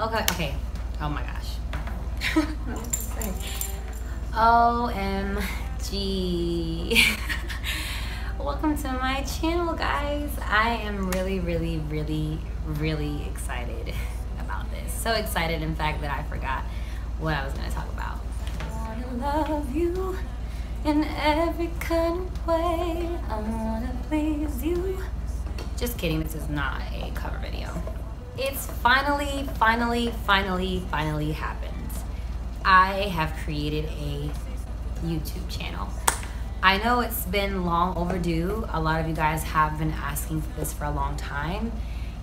Okay. Oh my gosh. What to say? OMG. Welcome to my channel, guys. I am really excited about this. So excited, in fact, that I forgot what I was going to talk about. I want to love you in every kind of way. I want to please you. Just kidding, this is not a cover video. It's finally happened. I have created a YouTube channel. I know it's been long overdue. A lot of you guys have been asking for this for a long time,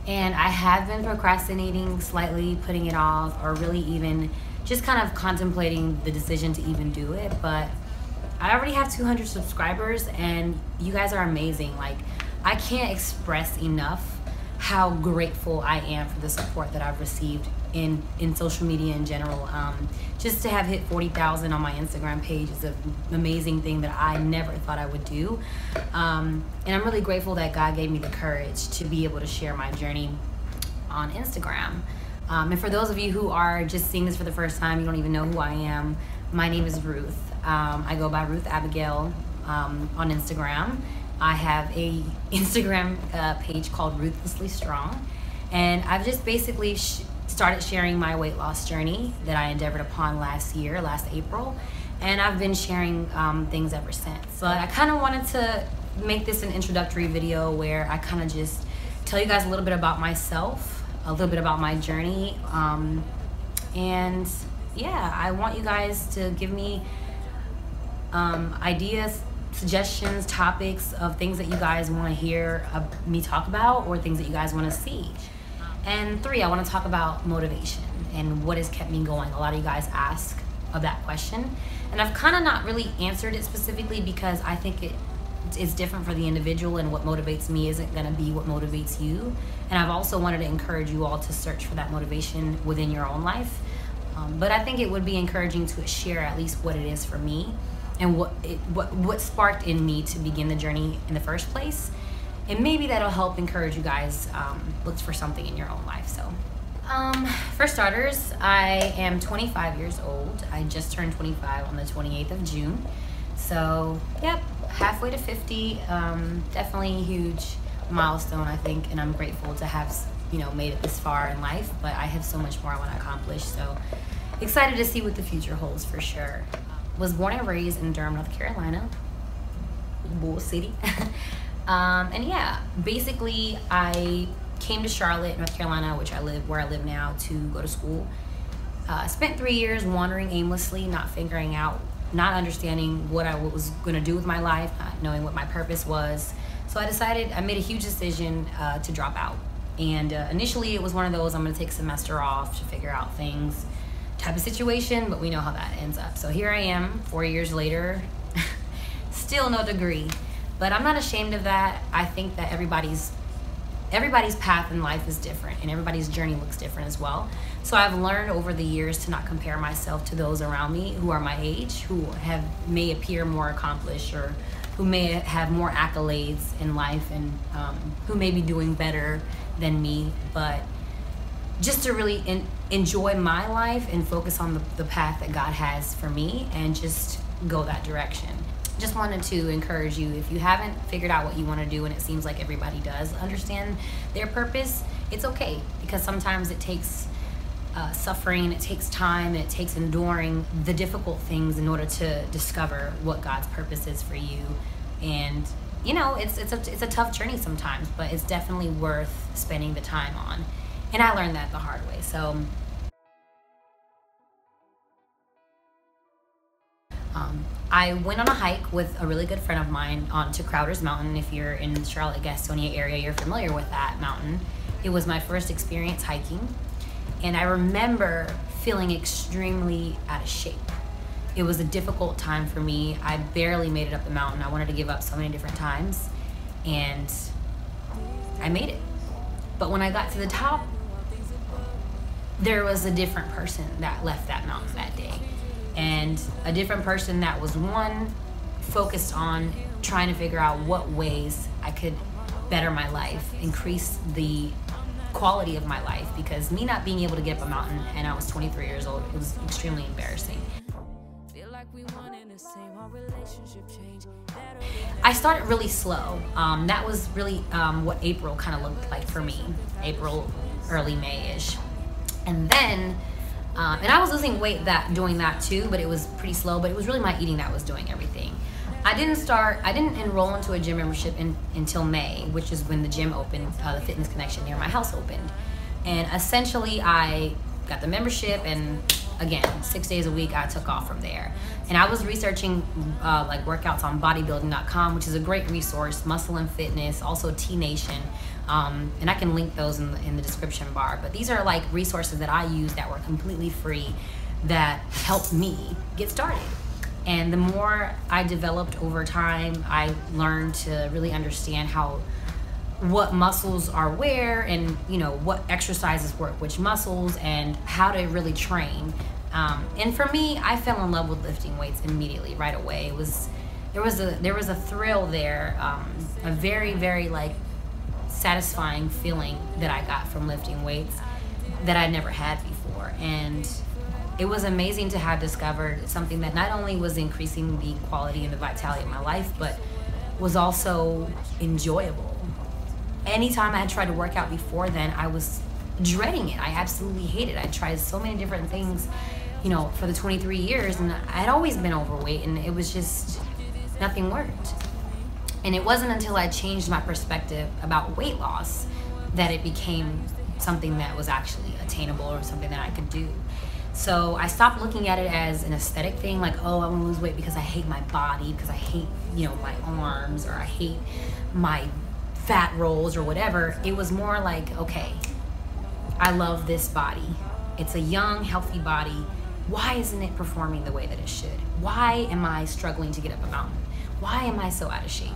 and I have been procrastinating slightly, putting it off, or really even just kind of contemplating the decision to even do it. But I already have 200 subscribers, and you guys are amazing. Like, I can't express enough how grateful I am for the support that I've received in social media in general. Just to have hit 40,000 on my Instagram page is an amazing thing that I never thought I would do. And I'm really grateful that God gave me the courage to be able to share my journey on Instagram. And for those of you who are just seeing this for the first time, you don't even know who I am, my name is Ruth. I go by Ruth Abigail on Instagram. I have a Instagram page called Ruthlessly Strong, and I've just basically started sharing my weight loss journey that I endeavored upon last April, and I've been sharing things ever since. But I kind of wanted to make this an introductory video where I kind of just tell you guys a little bit about myself, a little bit about my journey, and yeah, I want you guys to give me ideas, suggestions, topics of things that you guys want to hear me talk about, or things that you guys want to see. And 3, I want to talk about motivation and what has kept me going. A lot of you guys ask of that question, and I've kind of not really answered it specifically because I think it's different for the individual, and what motivates me isn't going to be what motivates you. And I've also wanted to encourage you all to search for that motivation within your own life. But I think it would be encouraging to share at least what it is for me, and what sparked in me to begin the journey in the first place. And maybe that'll help encourage you guys look for something in your own life. So for starters, I am 25 years old. I just turned 25 on the 28th of June. So yep, halfway to 50. Definitely a huge milestone, I think, and I'm grateful to have, you know, made it this far in life, but I have so much more I want to accomplish. So excited to see what the future holds for sure. Was born and raised in Durham, North Carolina, Bull City. And yeah, basically I came to Charlotte, North Carolina, where I live now, to go to school. Spent 3 years wandering aimlessly, not figuring out, not understanding what I was gonna do with my life, not knowing what my purpose was. So I made a huge decision to drop out. And initially it was one of those, I'm gonna take a semester off to figure out things type of situation, but we know how that ends up. So here I am 4 years later, still no degree, but I'm not ashamed of that. I think that everybody's path in life is different, and everybody's journey looks different as well. So I've learned over the years to not compare myself to those around me who are my age, who may appear more accomplished, or who may have more accolades in life, and who may be doing better than me. But just to really enjoy my life and focus on the path that God has for me, and just go that direction. Just wanted to encourage you, if you haven't figured out what you want to do, and it seems like everybody does understand their purpose, it's okay, because sometimes it takes suffering, it takes time, and it takes enduring the difficult things in order to discover what God's purpose is for you. And you know, it's a tough journey sometimes, but it's definitely worth spending the time on. And I learned that the hard way. So I went on a hike with a really good friend of mine onto Crowder's Mountain. If you're in the Charlotte, Gastonia area, you're familiar with that mountain. It was my first experience hiking, and I remember feeling extremely out of shape. It was a difficult time for me. I barely made it up the mountain. I wanted to give up so many different times, and I made it. But when I got to the top, there was a different person that left that mountain that day. And a different person that was, one, focused on trying to figure out what ways I could better my life, increase the quality of my life, because me not being able to get up a mountain and I was 23 years old, it was extremely embarrassing. I started really slow. That was really what April kind of looked like for me. April, early May-ish. And then, and I was losing weight doing that too, but it was pretty slow, but it was really my eating that was doing everything. I didn't enroll into a gym membership until May, which is when the gym opened, the Fitness Connection near my house opened. And essentially I got the membership, and again, 6 days a week I took off from there. And I was researching like workouts on bodybuilding.com, which is a great resource, Muscle and Fitness, also T Nation. And I can link those in the description bar. But these are like resources that I use that were completely free that helped me get started. And the more I developed over time, I learned to really understand what muscles are where, and you know what exercises work which muscles, and how to really train. And for me, I fell in love with lifting weights immediately, right away. There was a thrill there, a very, very like satisfying feeling that I got from lifting weights that I never had before. And it was amazing to have discovered something that not only was increasing the quality and the vitality of my life, but was also enjoyable. Anytime I had tried to work out before then, I was dreading it. I absolutely hated it. I tried so many different things, you know, for the 23 years, and I had always been overweight, and it was just, nothing worked. And it wasn't until I changed my perspective about weight loss that it became something that was actually attainable, or something that I could do. So I stopped looking at it as an aesthetic thing, like, oh, I want to lose weight because I hate my body, because I hate, you know, my arms, or I hate my fat rolls or whatever. It was more like, okay, I love this body. It's a young, healthy body. Why isn't it performing the way that it should? Why am I struggling to get up a mountain? Why am I so out of shape?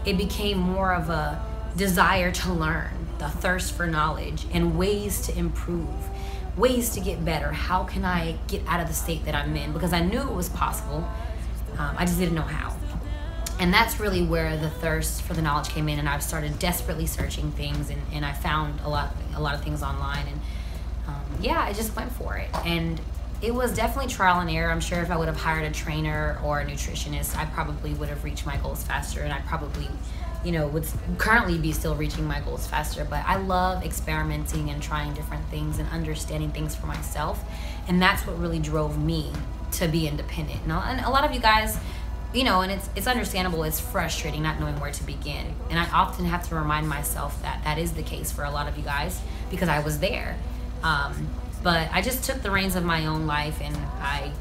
It became more of a desire to learn, the thirst for knowledge and ways to improve, ways to get better. How can I get out of the state that I'm in? Because I knew it was possible. I just didn't know how. And that's really where the thirst for the knowledge came in, and I started desperately searching things, and I found a lot of things online, and yeah, I just went for it. And it was definitely trial and error. I'm sure if I would have hired a trainer or a nutritionist, I probably would have reached my goals faster, and I probably, you know, would currently be still reaching my goals faster. But I love experimenting and trying different things and understanding things for myself, and that's what really drove me to be independent. And a lot of you guys, you know, and it's understandable, it's frustrating not knowing where to begin. And I often have to remind myself that that is the case for a lot of you guys, because I was there. But I just took the reins of my own life, and I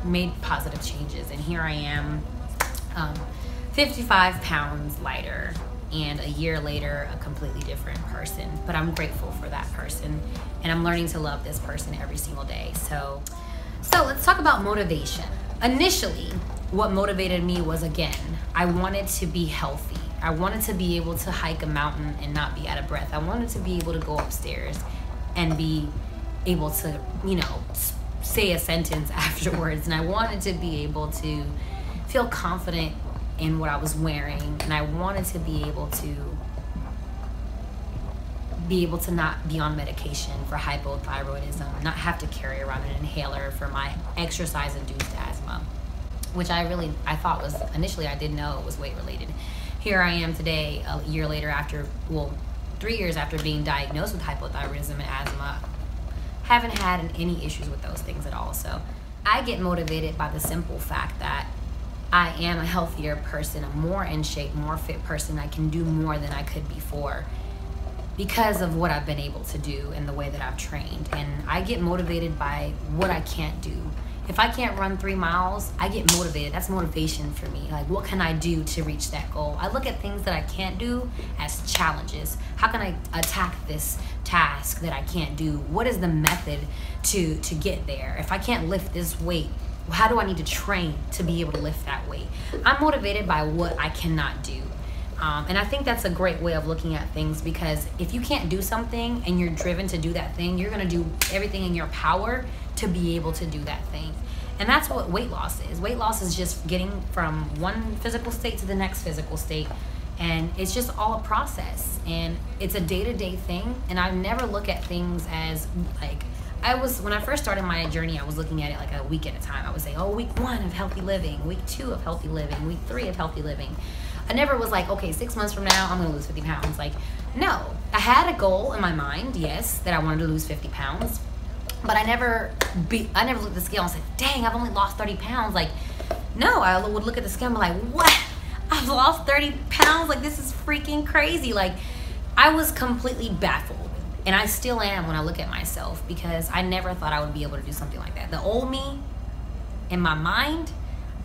made positive changes. And here I am, 55 pounds lighter, and a year later, a completely different person. But I'm grateful for that person, and I'm learning to love this person every single day. So let's talk about motivation. Initially, what motivated me was, again, I wanted to be healthy. I wanted to be able to hike a mountain and not be out of breath. I wanted to be able to go upstairs and be able to, you know, say a sentence afterwards. And I wanted to be able to feel confident in what I was wearing. And I wanted to be able to not be on medication for hypothyroidism, not have to carry around an inhaler for my exercise-induced asthma, which I thought was, initially I didn't know it was weight related. Here I am today, a year later, after, well, 3 years after being diagnosed with hypothyroidism and asthma, haven't had any issues with those things at all. So I get motivated by the simple fact that I am a healthier person, a more in shape, more fit person. I can do more than I could before because of what I've been able to do and the way that I've trained. And I get motivated by what I can't do. If I can't run 3 miles, I get motivated. That's motivation for me. Like, what can I do to reach that goal? I look at things that I can't do as challenges. How can I attack this task that I can't do? What is the method to get there? If I can't lift this weight, how do I need to train to be able to lift that weight? I'm motivated by what I cannot do. And I think that's a great way of looking at things, because if you can't do something and you're driven to do that thing, you're gonna do everything in your power to be able to do that thing. And that's what weight loss is. Weight loss is just getting from one physical state to the next physical state And it's just all a process, and it's a day-to-day thing. And I never look at things as like, when I first started my journey, I was looking at it like a week at a time. I would say, oh, week 1 of healthy living, week 2 of healthy living, week 3 of healthy living. I never was like, okay, 6 months from now, I'm gonna lose 50 pounds. Like, no, I had a goal in my mind, yes, that I wanted to lose 50 pounds, but I never looked at the scale and said, dang, I've only lost 30 pounds. Like, no, I would look at the scale and be like, what? I've lost 30 pounds? Like, this is freaking crazy. Like, I was completely baffled. And I still am when I look at myself, because I never thought I would be able to do something like that. The old me, in my mind,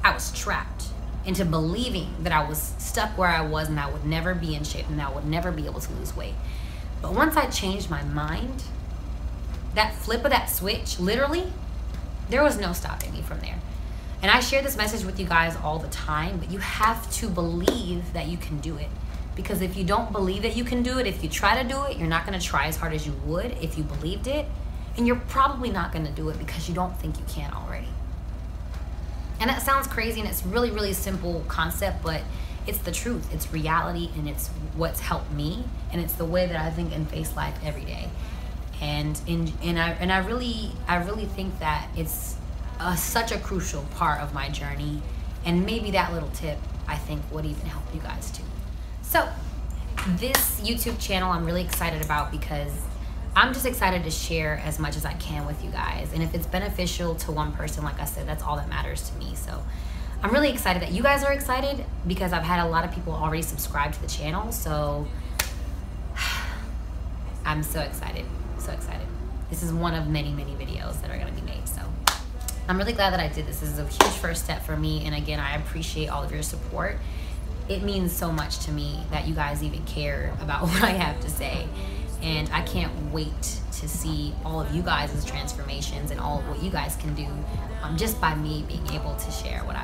I was trapped into believing that I was stuck where I was and I would never be in shape and I would never be able to lose weight. But once I changed my mind, that flip of that switch, literally, there was no stopping me from there. And I share this message with you guys all the time, but you have to believe that you can do it. Because if you don't believe that you can do it, if you try to do it, you're not going to try as hard as you would if you believed it. And you're probably not going to do it because you don't think you can already. And that sounds crazy, and it's really, really simple concept, but it's the truth. It's reality, and it's what's helped me, and it's the way that I think and face life every day. And I really think that it's such a crucial part of my journey, and maybe that little tip I think would even help you guys too. So this YouTube channel I'm really excited about, because I'm just excited to share as much as I can with you guys. And if it's beneficial to one person, like I said, that's all that matters to me. So I'm really excited that you guys are excited, because I've had a lot of people already subscribe to the channel. So I'm so excited, so excited. This is one of many, many videos that are gonna be made. So I'm really glad that I did this. This is a huge first step for me. And again, I appreciate all of your support. It means so much to me that you guys even care about what I have to say. And I can't wait to see all of you guys' transformations and all of what you guys can do just by me being able to share what